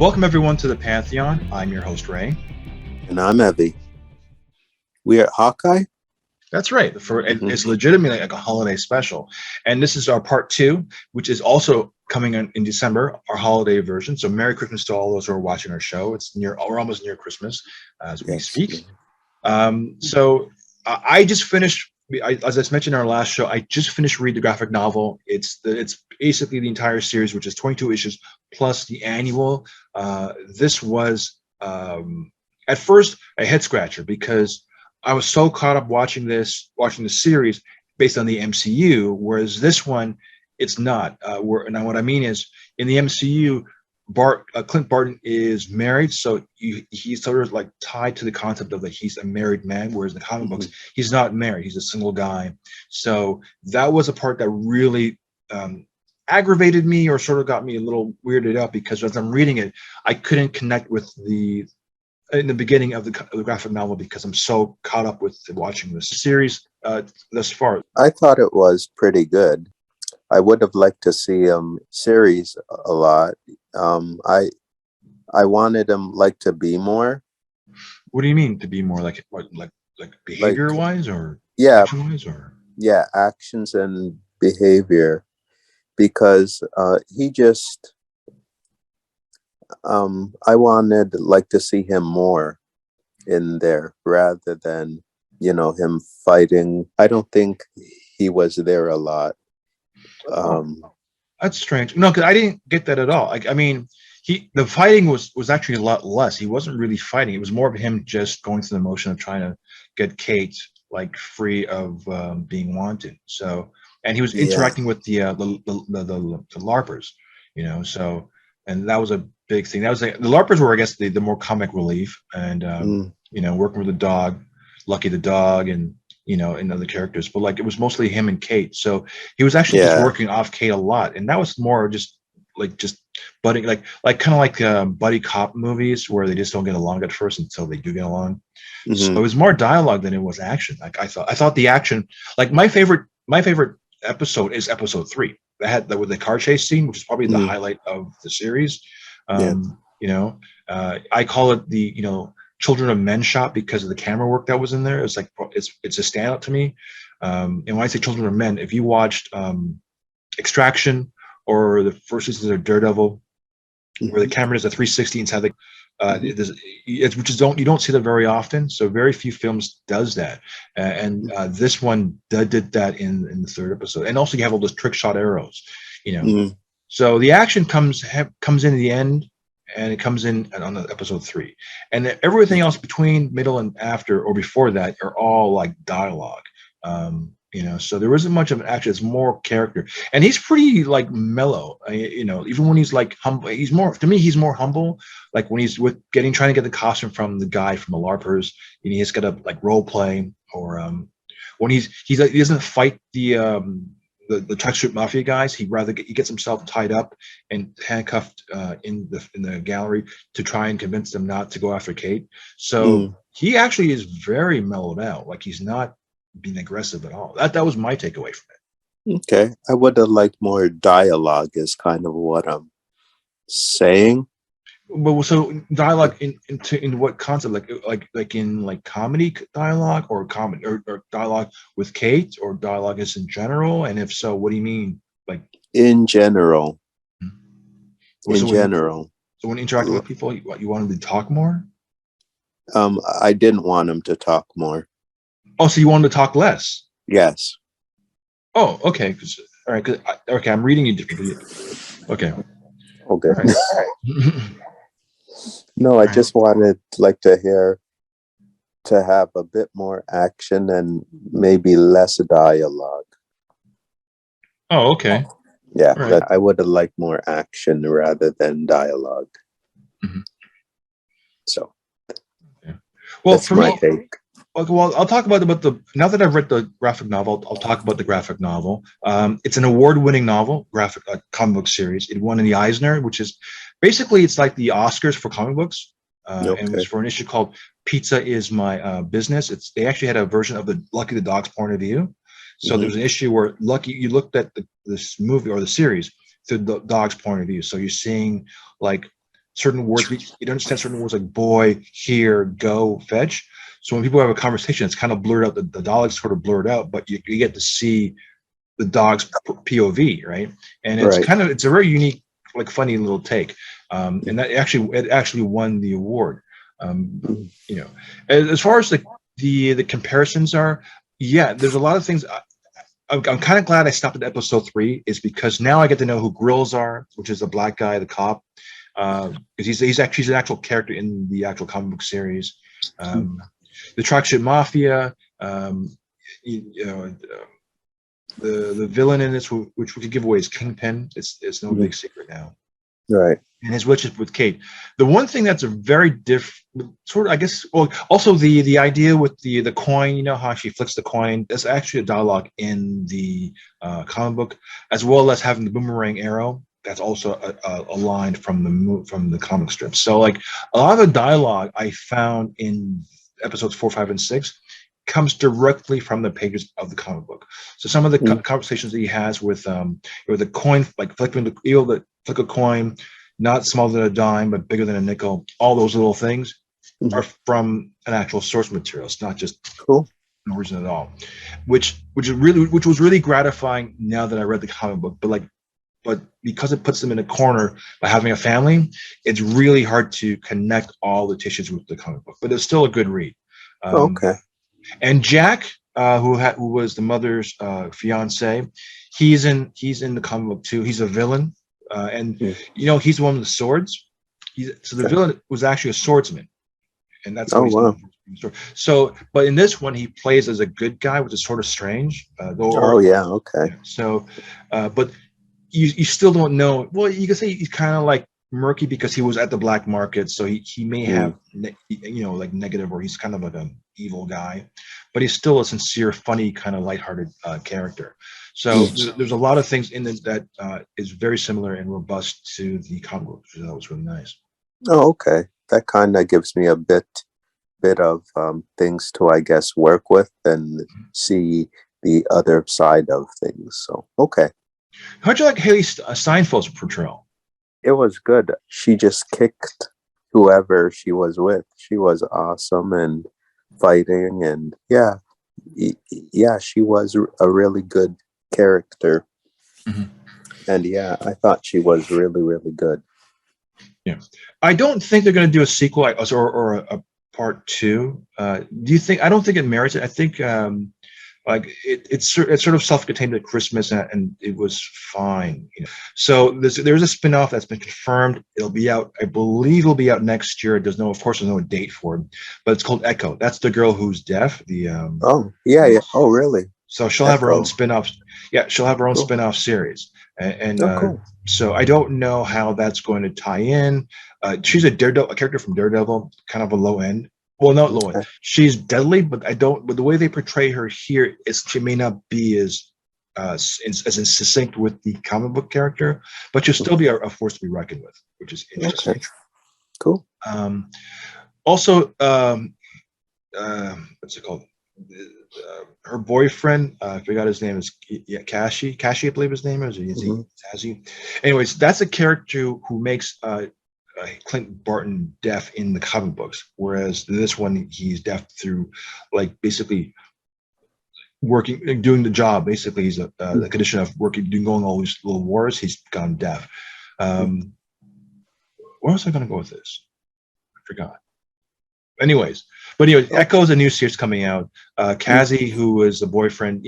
Welcome everyone to the Pantheon. I'm your host Ray. And I'm Evy. We are at Hawkeye. That's right. Mhm. It's legitimately like a holiday special, and this is our part two, which is also coming in December, our holiday version. So Merry Christmas to all those who are watching our show. We're almost near Christmas as we Yes. speak. I just finished. As I mentioned in our last show, I just finished reading the graphic novel. It's basically the entire series, which is 22 issues plus the annual. This was at first a head scratcher because I was so caught up watching the series based on the MCU, whereas this one, it's not. Now what I mean is in the MCU, Clint Barton is married, so he's sort of like tied to the concept of that he's a married man, whereas in the comic books, he's not married, he's a single guy. So that was a part that really aggravated me or sort of got me a little weirded out because as I'm reading it, I couldn't connect with in the beginning of the graphic novel because I'm so caught up with watching this series thus far. I thought it was pretty good. I would have liked to see series a lot. I wanted him like to be more What do you mean to be more like what, like like behavior wise or yeah, action wise or? yeah, actions and behavior because he just I wanted like to see him more in there rather than him fighting. I don't think he was there a lot. That's strange. No, because I didn't get that at all. Like, I mean, the fighting was actually a lot less. He wasn't really fighting. It was more of him just going through the motion of trying to get Kate like free of being wanted. So, and he was Yeah. interacting with the LARPers, So, and that was a big thing. That was like the LARPers were, I guess, the more comic relief, and working with the dog, Lucky the dog, and other characters, but like it was mostly him and Kate. So he was actually just Yeah. working off Kate a lot, and that was more just buddy, like kind of like buddy cop movies where they just don't get along at first until they do get along. So it was more dialogue than it was action. Like I thought the action, like my favorite episode is episode 3. That had with the car chase scene, which is probably the highlight of the series. Yeah. I call it the Children of Men shot because of the camera work that was in there. It's like it's a standout to me. And when I say Children of Men, if you watched Extraction or the first season of Daredevil, where the camera is a 360 inside which is you don't see that very often. So very few films does that, and this one did that in the third episode. And also you have all those trick shot arrows, So the action comes in the end, and it comes in on episode 3, and everything else between, middle, and after or before that are all like dialogue. So there isn't much of an action. It's more character, and he's pretty like mellow. Even when he's like humble, he's more humble. Like when he's trying to get the costume from the guy from the LARPers, and he's got to like role play, or when he doesn't fight the Tuck Mafia guys. He gets himself tied up and handcuffed in the gallery to try and convince them not to go after Kate. So he actually is very mellowed out. Like he's not being aggressive at all. That was my takeaway from it. Okay. I would have liked more dialogue is kind of what I'm saying. But so dialogue in what concept? Like in like comedy dialogue or comedy or dialogue with Kate or dialogue is in general? And if so, what do you mean? Like in general. So when interacting with people, you want them to talk more? I didn't want him to talk more. Oh, so you want him to talk less? Yes. Oh, okay. All right. Okay, I'm reading you differently. Okay. Okay. All right. No, I just wanted to have a bit more action and maybe less dialogue. Oh, okay. Yeah, right. I would have liked more action rather than dialogue. So, well, that's my take. Okay, well, I'll talk about now that I've read the graphic novel, I'll talk about the graphic novel. It's an award-winning novel, comic book series. It won in the Eisner, which is basically it's like the Oscars for comic books. And it was for an issue called "Pizza Is My Business." They actually had a version of the Lucky the Dog's point of view. So there was an issue where Lucky, you looked at this movie or the series through the dog's point of view. So you're seeing like certain words. You don't understand certain words like boy, here, go, fetch. So when people have a conversation, it's kind of blurred out. The dialogue's sort of blurred out, but you get to see the dog's POV, right? And Right. it's a very unique, like funny little take. And that actually won the award. Mhm. You know, as far as the comparisons are, yeah, there's a lot of things. I'm kind of glad I stopped at episode 3, is because now I get to know who Grills are, which is the black guy, the cop, because he's an actual character in the actual comic book series. The Truck Shit Mafia, you know, the villain in this, which we could give away, is Kingpin. It's no big secret now. Right. And his relationship with Kate. The one thing that's a very different sort of, I guess, well, also the idea with the coin, you know, how she flicks the coin, there's actually a dialogue in the comic book, as well as having the boomerang arrow. That's also a line from the comic strip. So like a lot of the dialogue I found in episodes 4, 5, and 6 comes directly from the pages of the comic book. So some of the conversations that he has with the coin, like flipping the flick a coin, not smaller than a dime, but bigger than a nickel. All those little things are from an actual source material. It's not just Cool. an origin at all, which was really gratifying now that I read the comic book. But because it puts them in a corner by having a family, it's really hard to connect all the tissues with the comic book. But it's still a good read. Okay. And Jack, who was the mother's fiance, he's in the comic book too. He's a villain. And you know, he's the one with the swords. So the villain was actually a swordsman, and that's how he's wow. So, but in this one, he plays as a good guy, which is sort of strange. Yeah. Okay. So, but you still don't know. Well, you can say he's kind of like murky because he was at the black market, so he may have like negative, or he's kind of like an evil guy, but he's still a sincere, funny, kind of lighthearted character. So there's a lot of things in it that is very similar and robust to the comic book, which that was really nice. Oh, okay. That kind of gives me a bit of things to, I guess, work with and see the other side of things. So, okay. How'd you like Haley Steinfeld's portrayal? It was good. She just kicked whoever she was with. She was awesome and fighting, and yeah, she was a really good character. And yeah, I thought she was really, really good. Yeah, I don't think they're going to do a sequel or a part 2. Do you think? I don't think it merits it. I think like it's sort of self-contained at Christmas, and it was fine. You know? So there's a spin-off that's been confirmed. It'll be out. I believe it'll be out next year. There's no date for it, but it's called Echo. That's the girl who's deaf. Oh yeah. Oh really? So she'll have her own spin-off. Yeah, she'll have her own spin-off series, and cool. so I don't know how that's going to tie in. She's a character from Daredevil, kind of a low end. Well, not low end. She's deadly, but But the way they portray her here is she may not be as succinct with the comic book character, but she'll still be a force to be reckoned with, which is interesting. Okay. Cool. Also, what's it called? Her boyfriend, I forgot his name, is Kashi, I believe his name is. Zazie. Anyways, that's a character who makes Clint Barton deaf in the comic books, whereas this one he's deaf through, like, basically doing the job. Basically, he's the condition of going all these little wars. He's gone deaf. Where was I going to go with this? I forgot. Anyways, Echo is a new series coming out. Kazi, who is the boyfriend,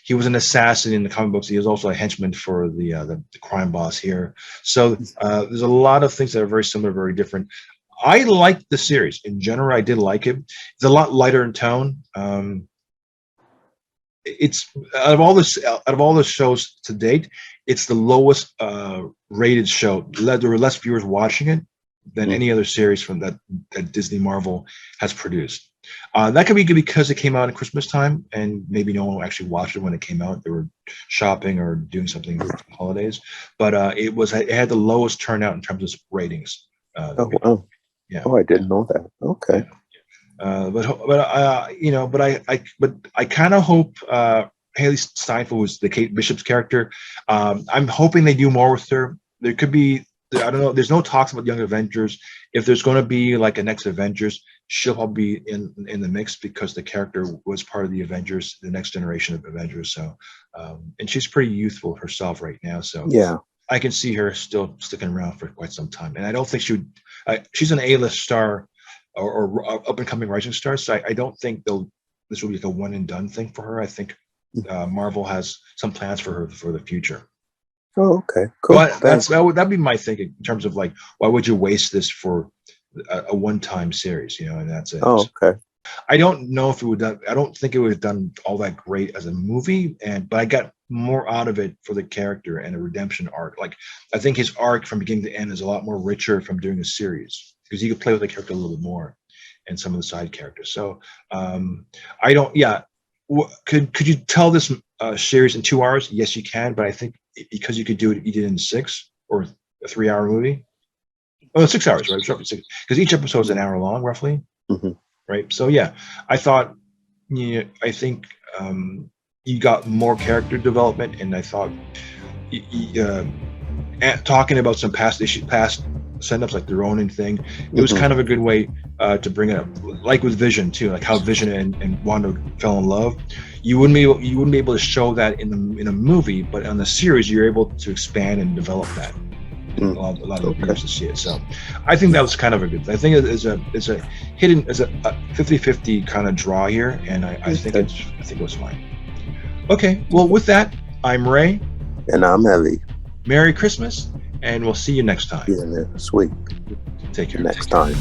he was an assassin in the comic books. He was also a henchman for the crime boss here. So there's a lot of things that are very similar, very different. I liked the series in general. I did like it. It's a lot lighter in tone. It's out of all the shows to date, it's the lowest rated show. There were less viewers watching it than any other series from that Disney Marvel has produced. That could be good because it came out at Christmas time, and maybe no one actually watched it when it came out. They were shopping or doing something for the holidays. But it had the lowest turnout in terms of ratings. Wow. Yeah. Oh, I didn't know that. Okay. But I kind of hope Haley Steinfeld was the Kate Bishop's character. I'm hoping they do more with her. there could be, I don't know. There's no talks about Young Avengers. If there's going to be like a next Avengers, she'll probably be in the mix because the character was part of the Avengers, the next generation of Avengers. So, and she's pretty youthful herself right now. So Yeah. I can see her still sticking around for quite some time. And I don't think she would. She's an A-list star or up and coming rising star. So I don't think this will be like a one and done thing for her. I think Marvel has some plans for her for the future. Oh, okay, cool. But that'd be my thinking in terms of like, why would you waste this for a one-time series? You know, and that's it. Oh, okay. I don't know if it would. I don't think it would have done all that great as a movie, but I got more out of it for the character and a redemption arc. Like, I think his arc from beginning to end is a lot more richer from doing a series because you could play with the character a little bit more and some of the side characters. So, I don't. Yeah, could you tell this series in 2 hours? Yes, you can. But I think because you could do it, you did it in 6 or a 3-hour movie. Oh, 6 hours, right? Because each episode is an hour long, roughly. Mm-hmm. Right. So yeah, I thought, I think you got more character development, and I thought talking about some past setups like the Ronin thing, it was kind of a good way to bring it up, like with Vision too, like how Vision and Wanda fell in love. You wouldn't be able to show that in a movie, but on the series you're able to expand and develop that. A lot of viewers to see it. So I think that was kind of a good thing. I think it's a 50-50 kind of draw here, and I think it was fine. Okay, well with that, I'm Ray. And I'm Evy. Merry Christmas, and we'll see you next time. Yeah, sweet. Take care. Next time.